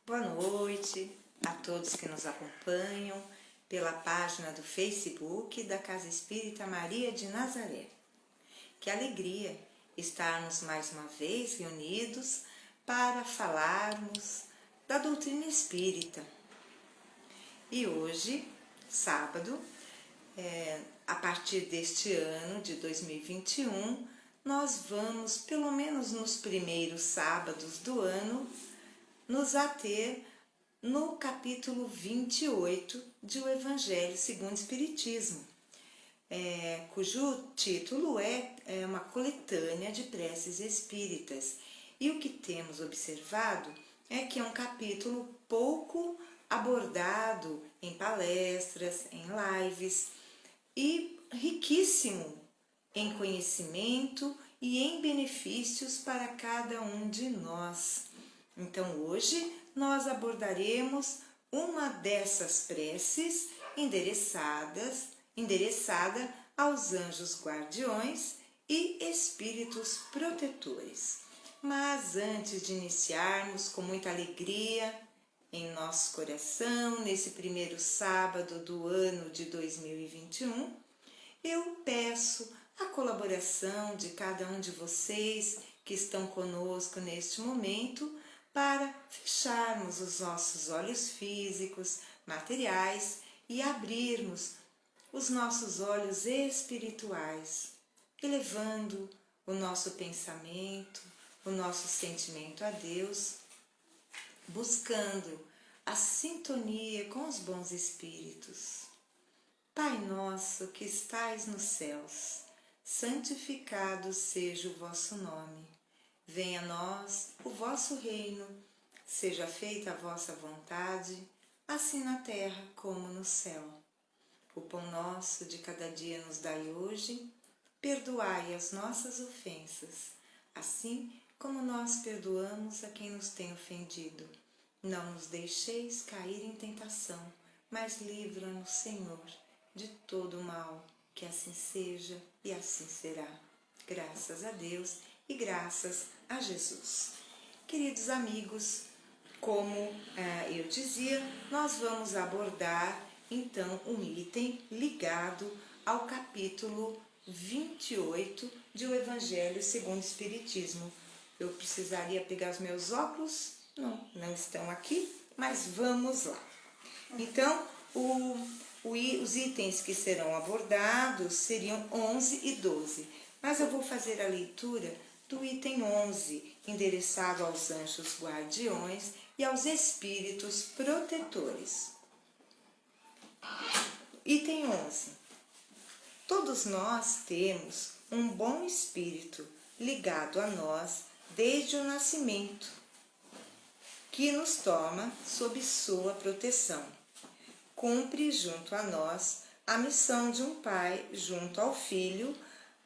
Boa noite a todos que nos acompanham pela página do Facebook da Casa Espírita Maria de Nazaré. Que alegria estarmos mais uma vez reunidos para falarmos da doutrina espírita. E hoje, sábado, a partir deste ano de 2021, nós vamos, pelo menos nos primeiros sábados do ano, nos ater no capítulo 28 de O Evangelho segundo o Espiritismo, cujo título é uma coletânea de preces espíritas. E o que temos observado é que é um capítulo pouco abordado em palestras, em lives, e riquíssimo em conhecimento e em benefícios para cada um de nós. Então hoje nós abordaremos uma dessas preces endereçada aos anjos guardiões e espíritos protetores. Mas antes de iniciarmos com muita alegria em nosso coração, nesse primeiro sábado do ano de 2021, eu peço a colaboração de cada um de vocês que estão conosco neste momento para fecharmos os nossos olhos físicos, materiais e abrirmos os nossos olhos espirituais, elevando o nosso pensamento, o nosso sentimento a Deus, buscando a sintonia com os bons espíritos. Pai nosso que estais nos céus, santificado seja o vosso nome. Venha a nós o vosso reino, seja feita a vossa vontade, assim na terra como no céu. O pão nosso de cada dia nos dai hoje, perdoai as nossas ofensas, assim como nós perdoamos a quem nos tem ofendido. Não nos deixeis cair em tentação, mas livra-nos, Senhor, de todo o mal, que assim seja e assim será. Graças a Deus e graças a Jesus. Queridos amigos, como eu dizia, nós vamos abordar então um item ligado ao capítulo 28 de O Evangelho segundo o Espiritismo. Eu precisaria pegar os meus óculos? Não estão aqui, mas vamos lá. Então, os itens que serão abordados seriam 11 e 12, mas eu vou fazer a leitura do item 11, endereçado aos anjos guardiões e aos espíritos protetores. Item 11. Todos nós temos um bom espírito ligado a nós desde o nascimento, que nos toma sob sua proteção. Cumpre junto a nós a missão de um pai junto ao filho,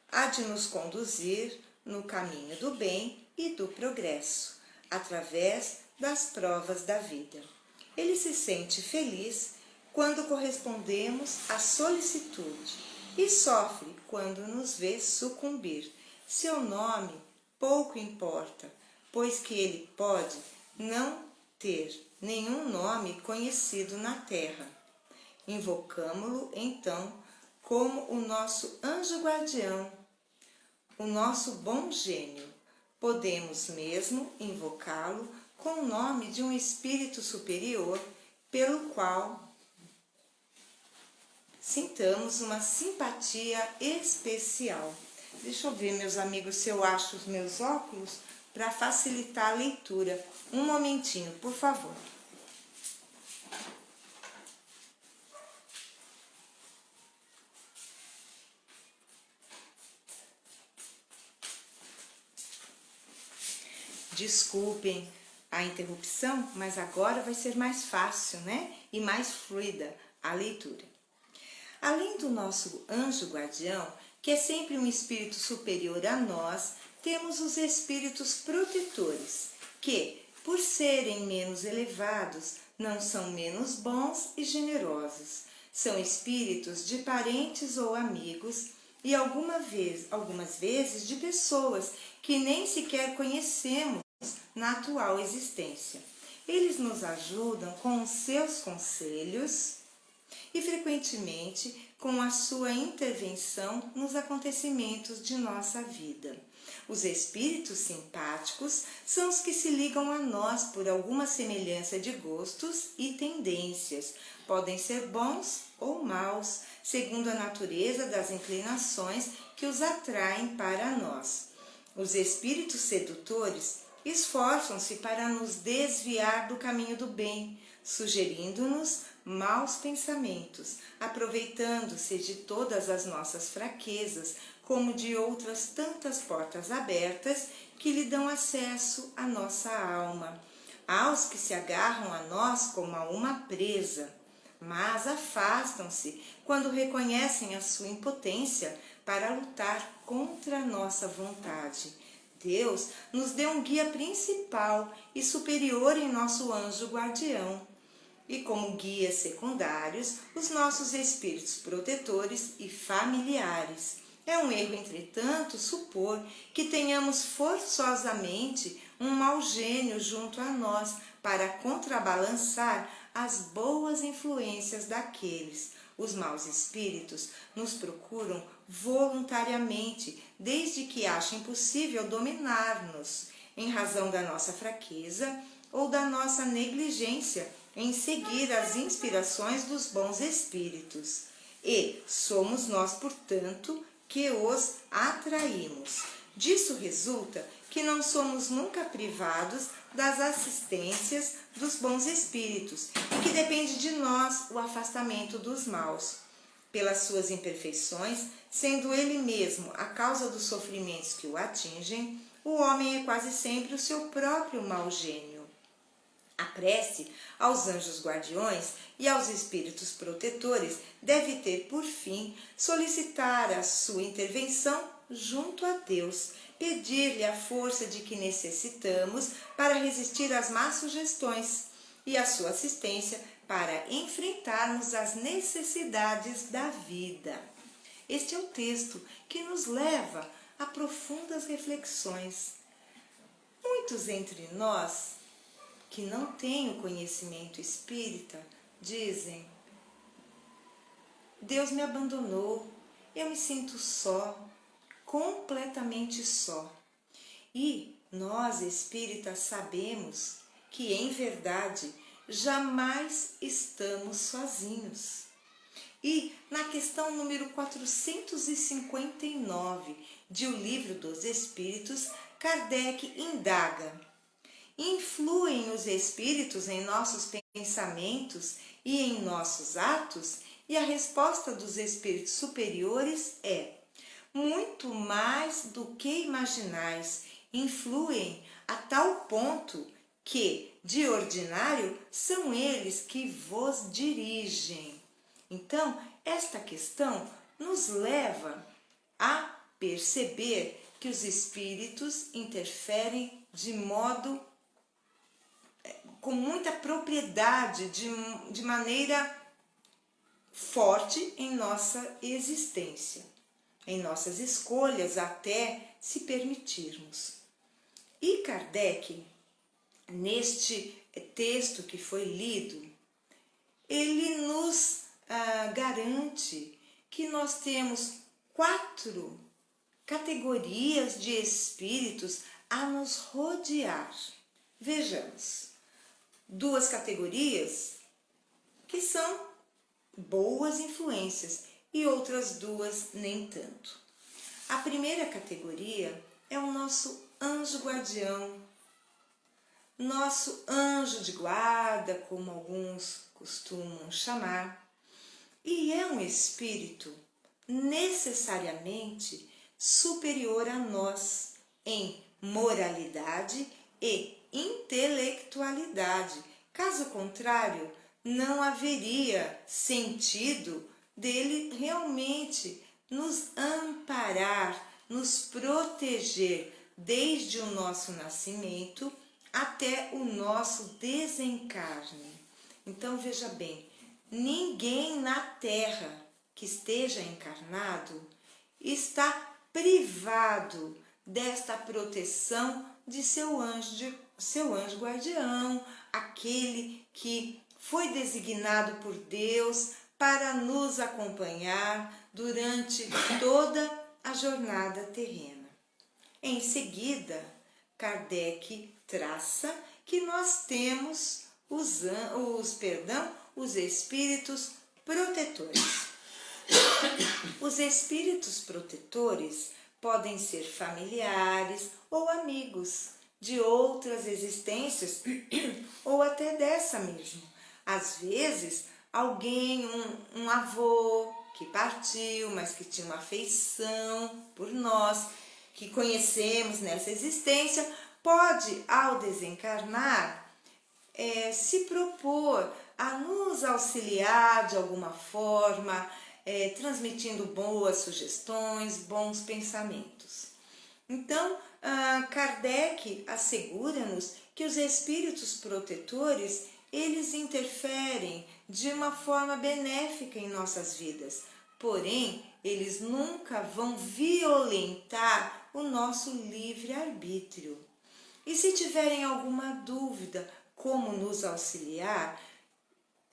a de nos conduzir no caminho do bem e do progresso, através das provas da vida. Ele se sente feliz quando correspondemos à solicitude e sofre quando nos vê sucumbir. Seu nome pouco importa, pois que ele pode não ter nenhum nome conhecido na terra. Invocamo-lo, então, como o nosso anjo guardião, o nosso bom gênio. Podemos mesmo invocá-lo com o nome de um espírito superior, pelo qual sintamos uma simpatia especial. Deixa eu ver, meus amigos, se eu acho os meus óculos para facilitar a leitura. Um momentinho, por favor. Desculpem a interrupção, mas agora vai ser mais fácil, né? E mais fluida a leitura. Além do nosso anjo guardião, que é sempre um espírito superior a nós, temos os espíritos protetores, que, por serem menos elevados, não são menos bons e generosos. São espíritos de parentes ou amigos e algumas vezes de pessoas que nem sequer conhecemos na atual existência. Eles nos ajudam com os seus conselhos e, frequentemente, com a sua intervenção nos acontecimentos de nossa vida. Os espíritos simpáticos são os que se ligam a nós por alguma semelhança de gostos e tendências. Podem ser bons ou maus, segundo a natureza das inclinações que os atraem para nós. Os espíritos sedutores esforçam-se para nos desviar do caminho do bem, sugerindo-nos maus pensamentos, aproveitando-se de todas as nossas fraquezas, como de outras tantas portas abertas que lhe dão acesso à nossa alma. Há os que se agarram a nós como a uma presa, mas afastam-se quando reconhecem a sua impotência para lutar contra a nossa vontade. Deus nos deu um guia principal e superior em nosso anjo guardião, e como guias secundários, os nossos espíritos protetores e familiares. É um erro, entretanto, supor que tenhamos forçosamente um mau gênio junto a nós para contrabalançar as boas influências daqueles. Os maus espíritos nos procuram voluntariamente, desde que achem possível dominar-nos, em razão da nossa fraqueza ou da nossa negligência em seguir as inspirações dos bons espíritos. E somos nós, portanto, que os atraímos. Disso resulta que não somos nunca privados das assistências dos bons espíritos e que depende de nós o afastamento dos maus. Pelas suas imperfeições, sendo ele mesmo a causa dos sofrimentos que o atingem, o homem é quase sempre o seu próprio mau gênio. A prece aos anjos guardiões e aos espíritos protetores deve ter, por fim, solicitar a sua intervenção junto a Deus, pedir-lhe a força de que necessitamos para resistir às más sugestões e a sua assistência para enfrentarmos as necessidades da vida. Este é o texto que nos leva a profundas reflexões. Muitos entre nós que não têm o conhecimento espírita dizem: Deus me abandonou, eu me sinto só, completamente só. E nós espíritas sabemos que, em verdade, jamais estamos sozinhos. E na questão número 459 de O Livro dos Espíritos, Kardec indaga: influem os espíritos em nossos pensamentos e em nossos atos? E a resposta dos espíritos superiores é: muito mais do que imaginais, influem a tal ponto que, de ordinário, são eles que vos dirigem. Então, esta questão nos leva a perceber que os espíritos interferem de modo com muita propriedade, de maneira forte em nossa existência, em nossas escolhas, até se permitirmos. E Kardec, neste texto que foi lido, ele nos garante que nós temos 4 categorias de espíritos a nos rodear. Vejamos, 2 categorias que são boas influências e outras 2 nem tanto. A primeira categoria é o nosso anjo guardião, nosso anjo de guarda, como alguns costumam chamar, e é um espírito necessariamente superior a nós em moralidade e intelectualidade. Caso contrário, não haveria sentido dele realmente nos amparar, nos proteger desde o nosso nascimento até o nosso desencarne. Então, veja bem, ninguém na Terra que esteja encarnado está privado desta proteção de seu anjo seu anjo guardião, aquele que foi designado por Deus para nos acompanhar durante toda a jornada terrena. Em seguida, Kardec traça que nós temos os espíritos protetores. Os espíritos protetores podem ser familiares ou amigos de outras existências ou até dessa mesmo. Às vezes, alguém, um avô que partiu, mas que tinha uma afeição por nós, que conhecemos nessa existência, pode, ao desencarnar, se propor a nos auxiliar de alguma forma, transmitindo boas sugestões, bons pensamentos. Então, Kardec assegura-nos que os espíritos protetores, eles interferem de uma forma benéfica em nossas vidas, porém, eles nunca vão violentar o nosso livre-arbítrio. E se tiverem alguma dúvida como nos auxiliar,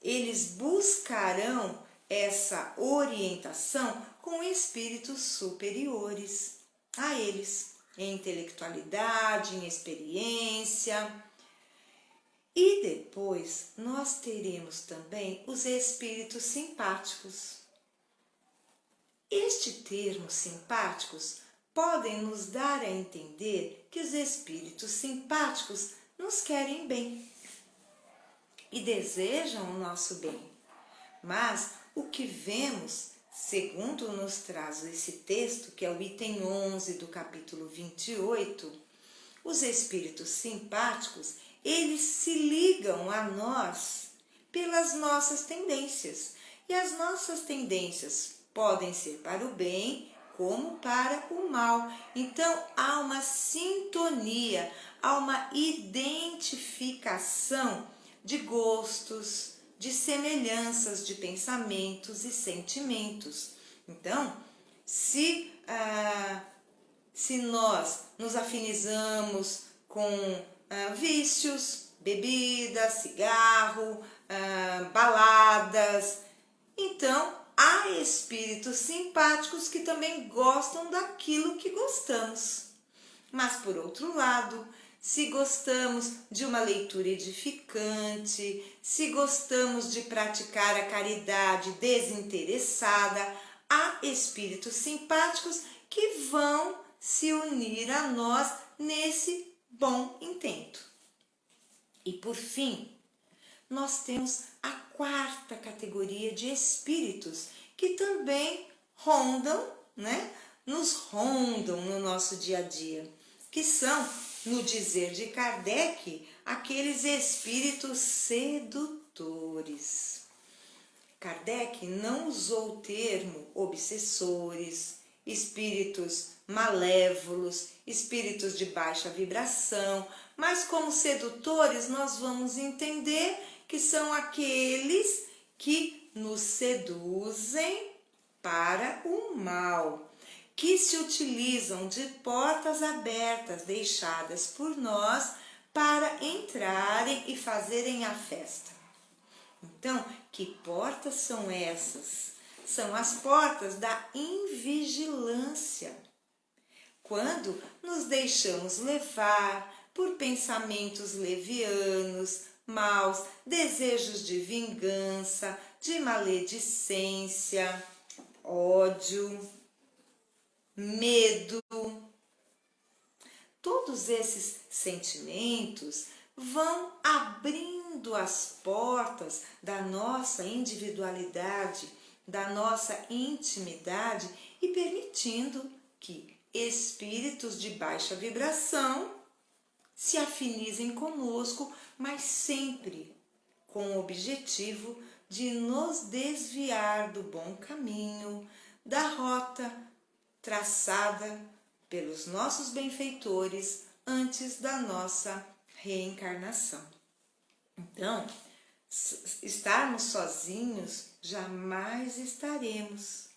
eles buscarão essa orientação com espíritos superiores a eles, em intelectualidade, em experiência. E depois nós teremos também os espíritos simpáticos. Este termo simpáticos podem nos dar a entender que os espíritos simpáticos nos querem bem e desejam o nosso bem. Mas o que vemos, segundo nos traz esse texto, que é o item 11 do capítulo 28, os espíritos simpáticos, eles se ligam a nós pelas nossas tendências. E as nossas tendências podem ser para o bem como para o mal. Então, há uma sintonia, há uma identificação de gostos, de semelhanças de pensamentos e sentimentos. Então, se nós nos afinizamos com vícios, bebidas, cigarro, baladas, então há espíritos simpáticos que também gostam daquilo que gostamos. Mas, por outro lado, se gostamos de uma leitura edificante, se gostamos de praticar a caridade desinteressada, há espíritos simpáticos que vão se unir a nós nesse bom intento. E por fim, nós temos a quarta categoria de espíritos que também nos rondam no nosso dia a dia, que são, no dizer de Kardec, aqueles espíritos sedutores. Kardec não usou o termo obsessores, espíritos malévolos, espíritos de baixa vibração, mas como sedutores nós vamos entender que são aqueles que nos seduzem para o mal, que se utilizam de portas abertas deixadas por nós para entrarem e fazerem a festa. Então, que portas são essas? São as portas da invigilância. Quando nos deixamos levar por pensamentos levianos, maus, desejos de vingança, de maledicência, ódio, medo. Todos esses sentimentos vão abrindo as portas da nossa individualidade, da nossa intimidade e permitindo que espíritos de baixa vibração se afinizem conosco, mas sempre com o objetivo de nos desviar do bom caminho, da rota traçada pelos nossos benfeitores antes da nossa reencarnação. Então, estarmos sozinhos jamais estaremos.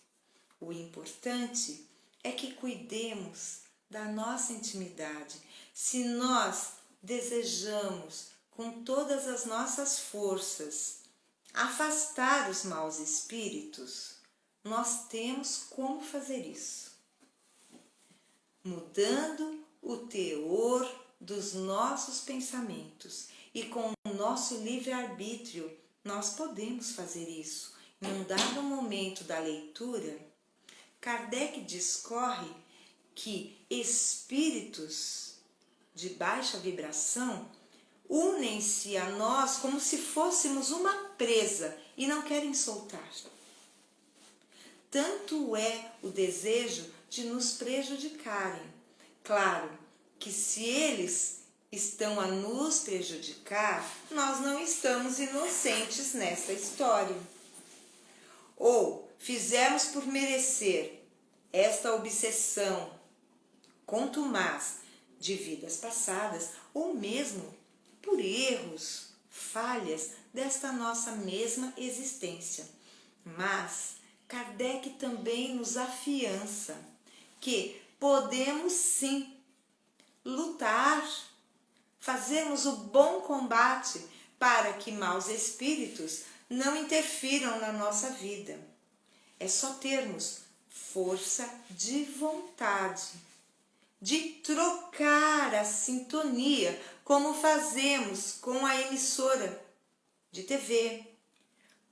O importante é que cuidemos da nossa intimidade. Se nós desejamos com todas as nossas forças afastar os maus espíritos, nós temos como fazer isso. Mudando o teor dos nossos pensamentos e com o nosso livre-arbítrio, nós podemos fazer isso. Em um dado momento da leitura, Kardec discorre que espíritos de baixa vibração unem-se a nós como se fôssemos uma presa e não querem soltar. Tanto é o desejo de nos prejudicarem. Claro que se eles estão a nos prejudicar, nós não estamos inocentes nessa história. Ou fizemos por merecer esta obsessão contumaz de vidas passadas, ou mesmo por erros, falhas desta nossa mesma existência. Mas Kardec também nos afiança que podemos sim lutar, fazermos o bom combate para que maus espíritos não interfiram na nossa vida. É só termos força de vontade, de trocar a sintonia, como fazemos com a emissora de TV,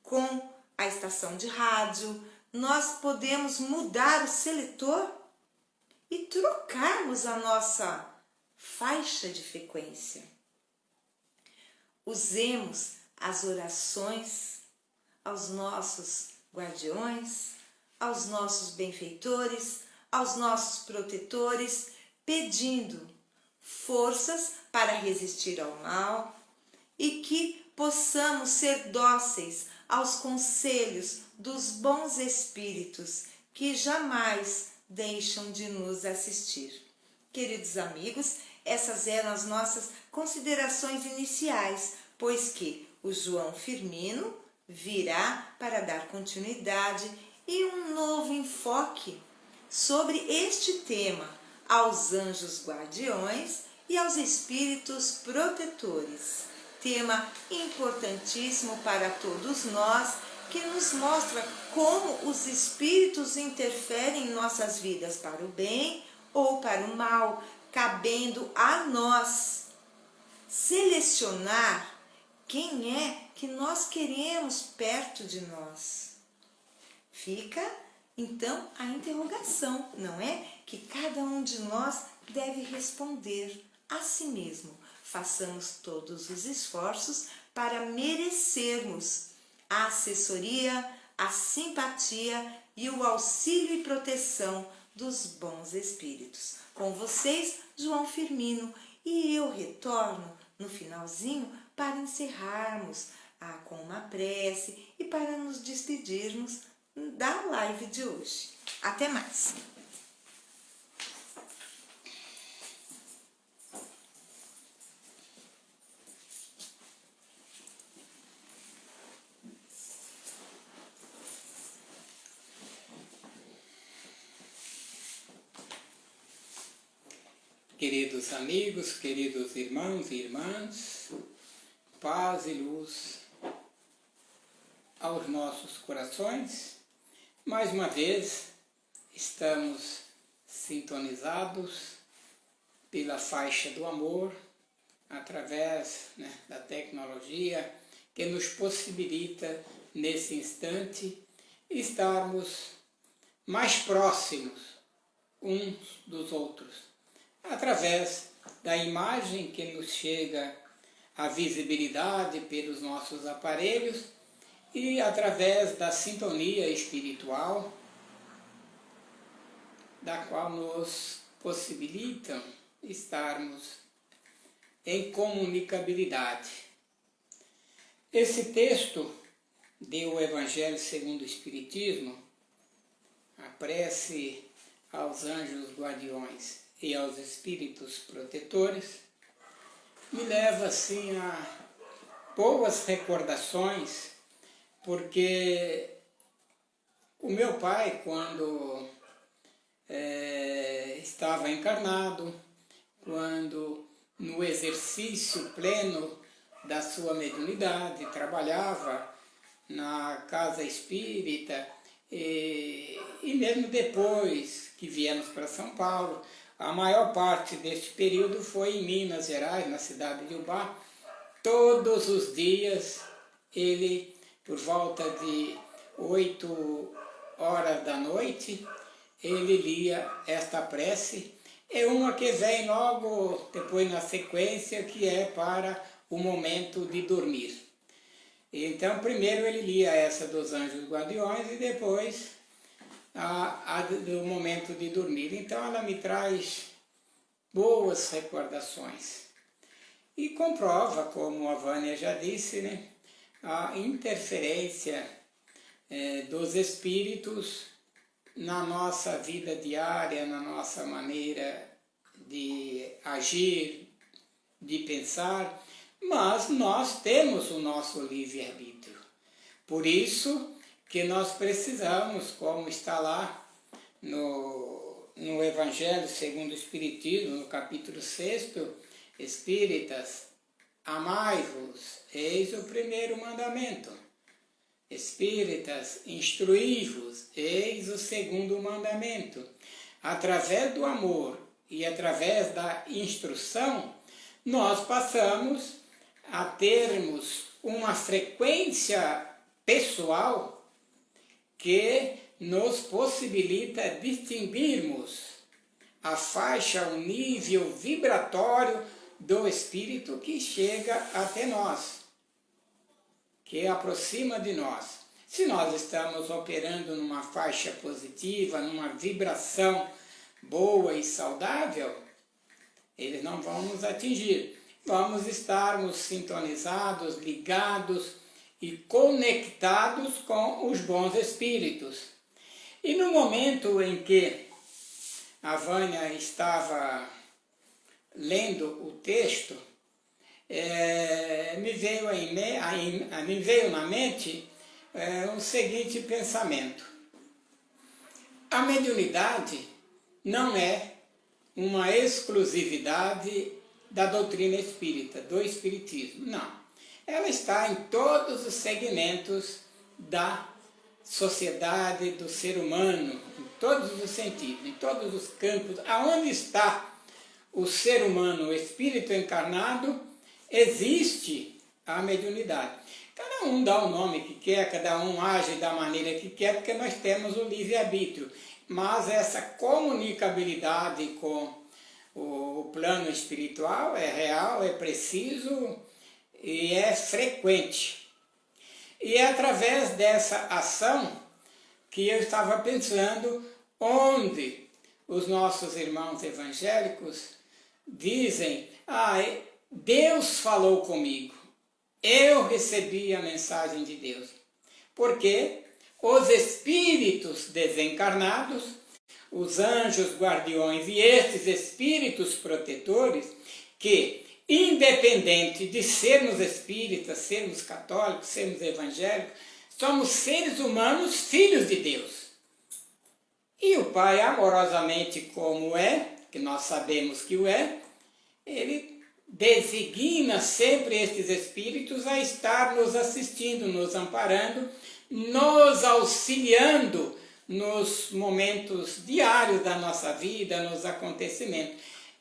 com a estação de rádio. Nós podemos mudar o seletor e trocarmos a nossa faixa de frequência. Usemos as orações aos nossos guardiões, aos nossos benfeitores, aos nossos protetores, pedindo forças para resistir ao mal e que possamos ser dóceis aos conselhos dos bons espíritos que jamais deixam de nos assistir. Queridos amigos, essas eram as nossas considerações iniciais, pois que o João Firmino virá para dar continuidade e um novo enfoque sobre este tema aos anjos guardiões e aos espíritos protetores. Tema importantíssimo para todos nós, que nos mostra como os espíritos interferem em nossas vidas para o bem ou para o mal, cabendo a nós selecionar quem é que nós queremos perto de nós. Fica, então, a interrogação, não é? Que cada um de nós deve responder a si mesmo. Façamos todos os esforços para merecermos a assessoria, a simpatia e o auxílio e proteção dos bons espíritos. Com vocês, João Firmino, e eu retorno no finalzinho para encerrarmos com uma prece e para nos despedirmos da live de hoje. Até mais! Queridos amigos, queridos irmãos e irmãs, paz e luz aos nossos corações. Mais uma vez, estamos sintonizados pela faixa do amor, através da tecnologia que nos possibilita, nesse instante, estarmos mais próximos uns dos outros, através da imagem que nos chega à visibilidade pelos nossos aparelhos e através da sintonia espiritual, da qual nos possibilitam estarmos em comunicabilidade. Esse texto do Evangelho segundo o Espiritismo, a prece aos anjos guardiões e aos espíritos protetores, me leva assim a boas recordações, porque o meu pai, quando estava encarnado, quando no exercício pleno da sua mediunidade, trabalhava na casa espírita e mesmo depois que viemos para São Paulo, a maior parte deste período foi em Minas Gerais, na cidade de Ubá. Todos os dias ele, por volta de 8 horas da noite, ele lia esta prece. É uma que vem logo depois na sequência, que é para o momento de dormir. Então, primeiro ele lia essa dos anjos guardiões e depois a do momento de dormir. Então, ela me traz boas recordações. E comprova, como a Vânia já disse, né, a interferência dos espíritos na nossa vida diária, na nossa maneira de agir, de pensar, mas nós temos o nosso livre-arbítrio. Por isso que nós precisamos, como está lá no Evangelho segundo o Espiritismo, no capítulo 6, Espíritas, amai-vos, eis o primeiro mandamento. Espíritas, instruí-vos, eis o segundo mandamento. Através do amor e através da instrução, nós passamos a termos uma frequência pessoal que nos possibilita distinguirmos a faixa, o nível vibratório do espírito que chega até nós, que aproxima de nós. Se nós estamos operando numa faixa positiva, numa vibração boa e saudável, eles não vão nos atingir. Vamos estarmos sintonizados, ligados e conectados com os bons espíritos. E no momento em que a Vânia estava lendo o texto, me veio na mente o seguinte pensamento. A mediunidade não é uma exclusividade da doutrina espírita, do espiritismo, não. Ela está em todos os segmentos da sociedade, do ser humano, em todos os sentidos, em todos os campos. Aonde está o ser humano, o espírito encarnado, existe a mediunidade. Cada um dá o nome que quer, cada um age da maneira que quer, porque nós temos o livre-arbítrio. Mas essa comunicabilidade com o plano espiritual é real, é preciso e é frequente. E é através dessa ação que eu estava pensando onde os nossos irmãos evangélicos dizem: Deus falou comigo, eu recebi a mensagem de Deus. Porque os espíritos desencarnados, os anjos guardiões e estes espíritos protetores, que independente de sermos espíritas, sermos católicos, sermos evangélicos, somos seres humanos, filhos de Deus. E o Pai, amorosamente como é, que nós sabemos que o é, ele designa sempre estes espíritos a estar nos assistindo, nos amparando, nos auxiliando nos momentos diários da nossa vida, nos acontecimentos.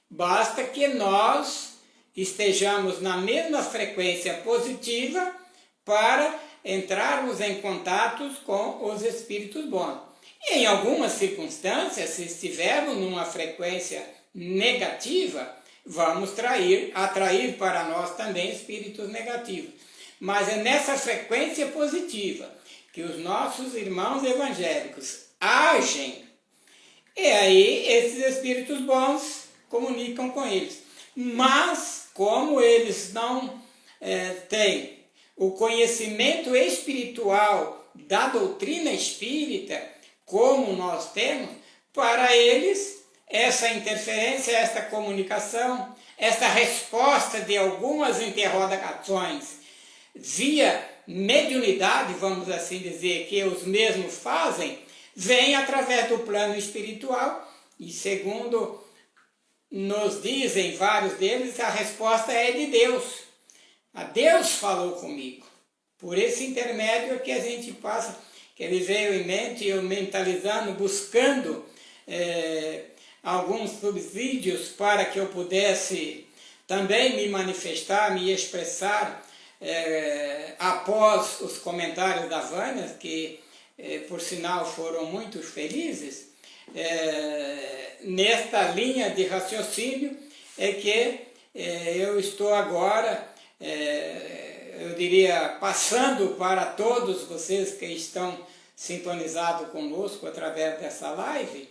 Basta que nós estejamos na mesma frequência positiva para entrarmos em contatos com os espíritos bons. E em algumas circunstâncias, se estivermos numa frequência negativa, vamos atrair para nós também espíritos negativos. Mas é nessa frequência positiva que os nossos irmãos evangélicos agem, e aí esses espíritos bons comunicam com eles. Mas, como eles não têm o conhecimento espiritual da doutrina espírita, como nós temos, para eles essa interferência, esta comunicação, essa resposta de algumas interrogações via mediunidade, vamos assim dizer, que os mesmos fazem, vem através do plano espiritual e, segundo nos dizem, vários deles, a resposta é de Deus. A Deus falou comigo. Por esse intermédio é que a gente passa, que ele veio em mente, eu mentalizando, buscando alguns subsídios para que eu pudesse também me manifestar, me expressar após os comentários da Vânia, que por sinal foram muito felizes. Nesta linha de raciocínio é que eu estou agora, eu diria, passando para todos vocês que estão sintonizados conosco através dessa live,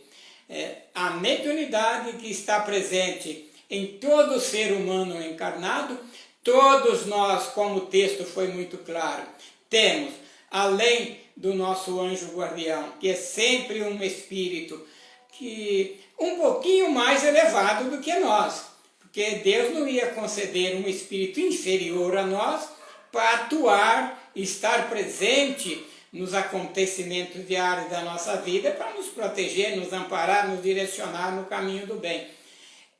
a mediunidade que está presente em todo ser humano encarnado. Todos nós, como o texto foi muito claro, temos, além do nosso anjo guardião, que é sempre um espírito que um pouquinho mais elevado do que nós, porque Deus não ia conceder um espírito inferior a nós para atuar, estar presente nos acontecimentos diários da nossa vida, para nos proteger, nos amparar, nos direcionar no caminho do bem.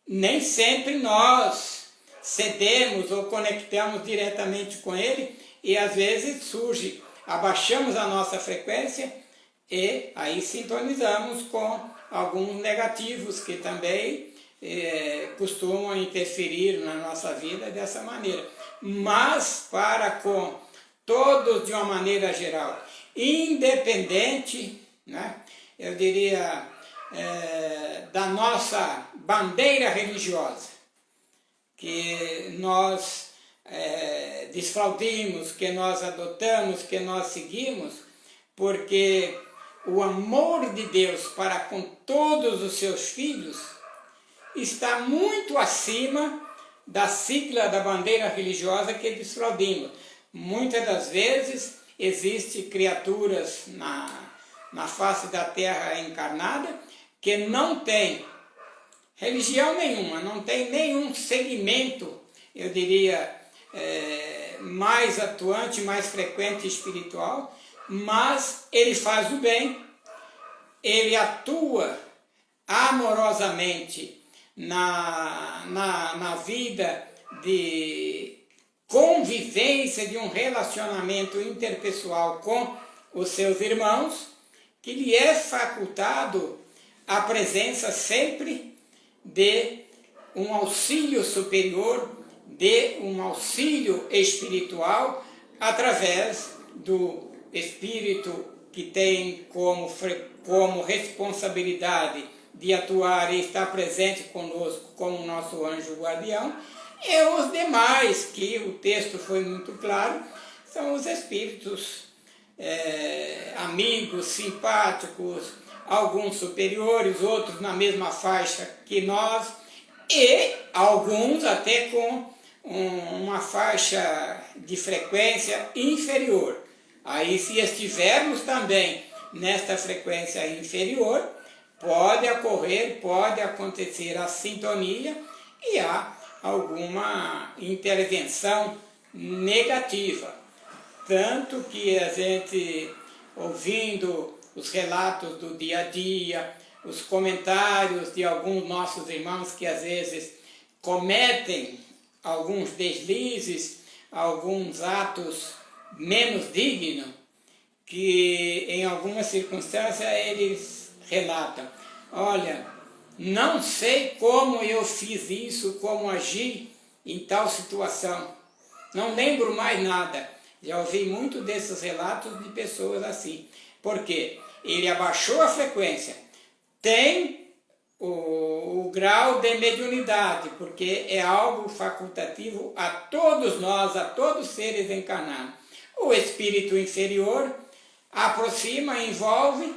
Nem sempre nós cedemos ou conectamos diretamente com ele, e às vezes surge, abaixamos a nossa frequência e aí sintonizamos com alguns negativos que também costumam interferir na nossa vida dessa maneira. Mas para com todos de uma maneira geral, independente, né, eu diria, da nossa bandeira religiosa, que nós desfraudimos, que nós adotamos, que nós seguimos, porque o amor de Deus para com todos os seus filhos está muito acima da sigla da bandeira religiosa que desfraudimos. Muitas das vezes existem criaturas na face da terra encarnada que não tem religião nenhuma, não tem nenhum segmento, eu diria, mais atuante, mais frequente espiritual, mas ele faz o bem, ele atua amorosamente na vida de convivência, de um relacionamento interpessoal com os seus irmãos, que lhe é facultado a presença sempre de um auxílio superior, de um auxílio espiritual, através do Espírito que tem como responsabilidade de atuar e estar presente conosco como nosso anjo guardião, e os demais, que o texto foi muito claro, são os espíritos amigos, simpáticos, alguns superiores, outros na mesma faixa que nós, e alguns até com uma faixa de frequência inferior. Aí, se estivermos também nesta frequência inferior, pode acontecer a sintonia e há alguma intervenção negativa. Tanto que a gente, ouvindo os relatos do dia a dia, os comentários de alguns nossos irmãos que às vezes cometem alguns deslizes, alguns atos menos dignos, que em algumas circunstâncias eles relatam: olha, não sei como eu fiz isso, como agi em tal situação, não lembro mais nada. Já ouvi muito desses relatos de pessoas assim, porque ele abaixou a frequência, tem o grau de mediunidade, porque é algo facultativo a todos nós, a todos os seres encarnados. O espírito inferior aproxima, envolve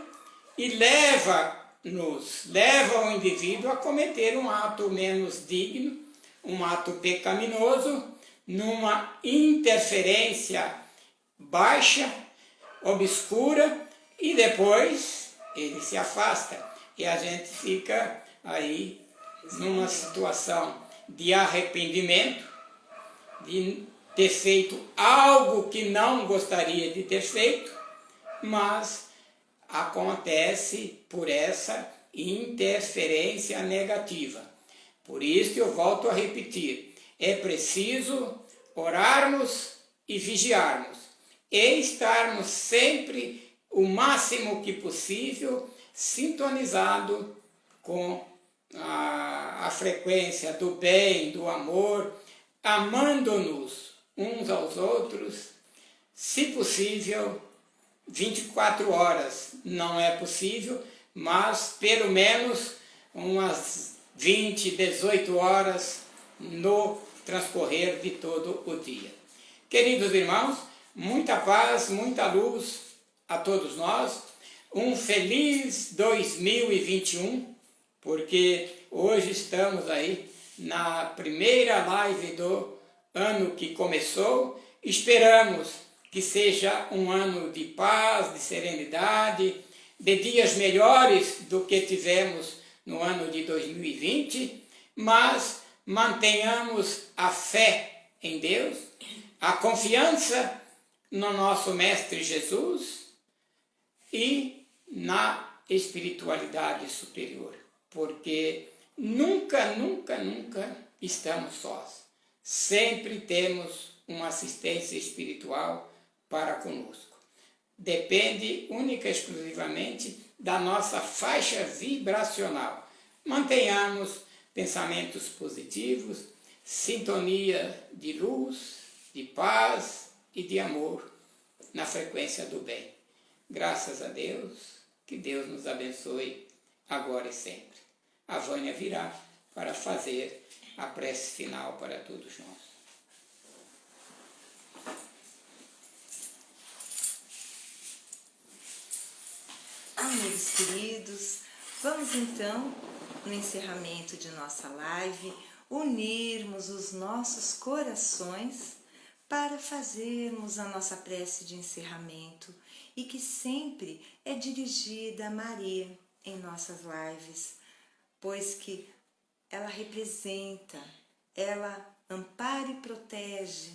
e leva o indivíduo a cometer um ato menos digno, um ato pecaminoso, numa interferência baixa, obscura, e depois ele se afasta. E a gente fica aí numa situação de arrependimento, de ter feito algo que não gostaria de ter feito, mas acontece por essa interferência negativa. Por isso eu volto a repetir, é preciso orarmos e vigiarmos, e estarmos sempre, o máximo que possível, sintonizado com a frequência do bem, do amor, amando-nos uns aos outros, se possível, 24 horas. Não é possível, mas pelo menos umas 20, 18 horas no transcorrer de todo o dia. Queridos irmãos, muita paz, muita luz a todos nós. Um feliz 2021, porque hoje estamos aí na primeira live do ano que começou. Esperamos que seja um ano de paz, de serenidade, de dias melhores do que tivemos no ano de 2020, mas mantenhamos a fé em Deus, a confiança no nosso Mestre Jesus e na espiritualidade superior, porque nunca estamos sós. Sempre temos uma assistência espiritual para conosco. Depende única e exclusivamente da nossa faixa vibracional. Mantenhamos pensamentos positivos, sintonia de luz, de paz e de amor na frequência do bem. Graças a Deus, que Deus nos abençoe agora e sempre. A Vânia virá para fazer a prece final para todos nós. Amigos queridos, vamos então, no encerramento de nossa live, unirmos os nossos corações para fazermos a nossa prece de encerramento e que sempre é dirigida a Maria em nossas lives, pois que ela representa, ela ampara e protege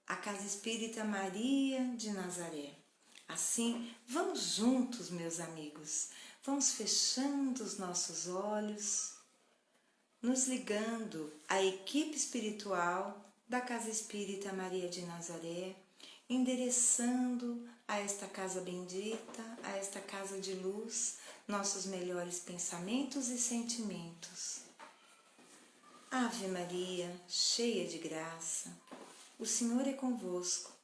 a Casa Espírita Maria de Nazaré. Assim, vamos juntos, meus amigos, vamos fechando os nossos olhos, nos ligando à equipe espiritual da Casa Espírita Maria de Nazaré, endereçando a esta casa bendita, a esta casa de luz, nossos melhores pensamentos e sentimentos. Ave Maria, cheia de graça, o Senhor é convosco.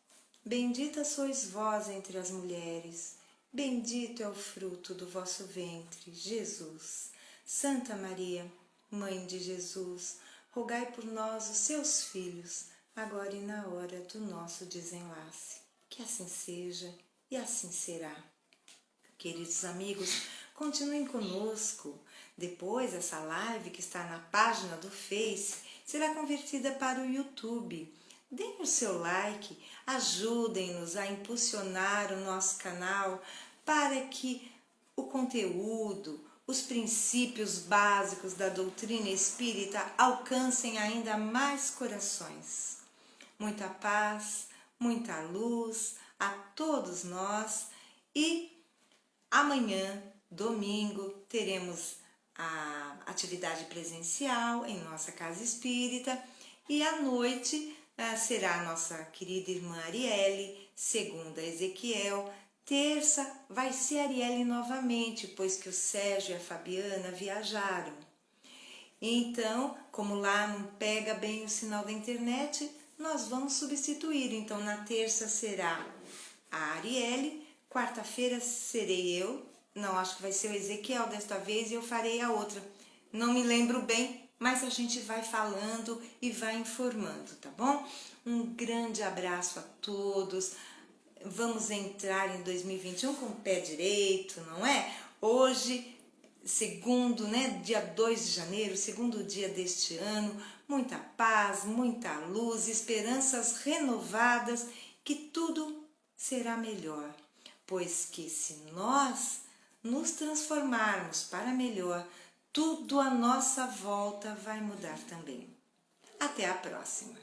Bendita sois vós entre as mulheres, bendito é o fruto do vosso ventre, Jesus. Santa Maria, Mãe de Jesus, rogai por nós, os seus filhos, agora e na hora do nosso desenlace. Que assim seja e assim será. Queridos amigos, continuem conosco. Depois, essa live que está na página do Face será convertida para o YouTube. Deem o seu like, ajudem-nos a impulsionar o nosso canal para que o conteúdo, os princípios básicos da doutrina espírita alcancem ainda mais corações. Muita paz, muita luz a todos nós e amanhã, domingo, teremos a atividade presencial em nossa casa espírita e à noite será a nossa querida irmã Arielle, segunda Ezequiel, terça vai ser Arielle novamente, pois que o Sérgio e a Fabiana viajaram. Então, como lá não pega bem o sinal da internet, nós vamos substituir. Então, na terça será a Arielle, quarta-feira serei eu, não, acho que vai ser o Ezequiel desta vez e eu farei a outra. Não me lembro bem, mas a gente vai falando e vai informando, tá bom? Um grande abraço a todos. Vamos entrar em 2021 com o pé direito, não é? Hoje, segundo, dia 2 de janeiro, segundo dia deste ano, muita paz, muita luz, esperanças renovadas, que tudo será melhor. Pois que se nós nos transformarmos para melhor, tudo à nossa volta vai mudar também. Até a próxima!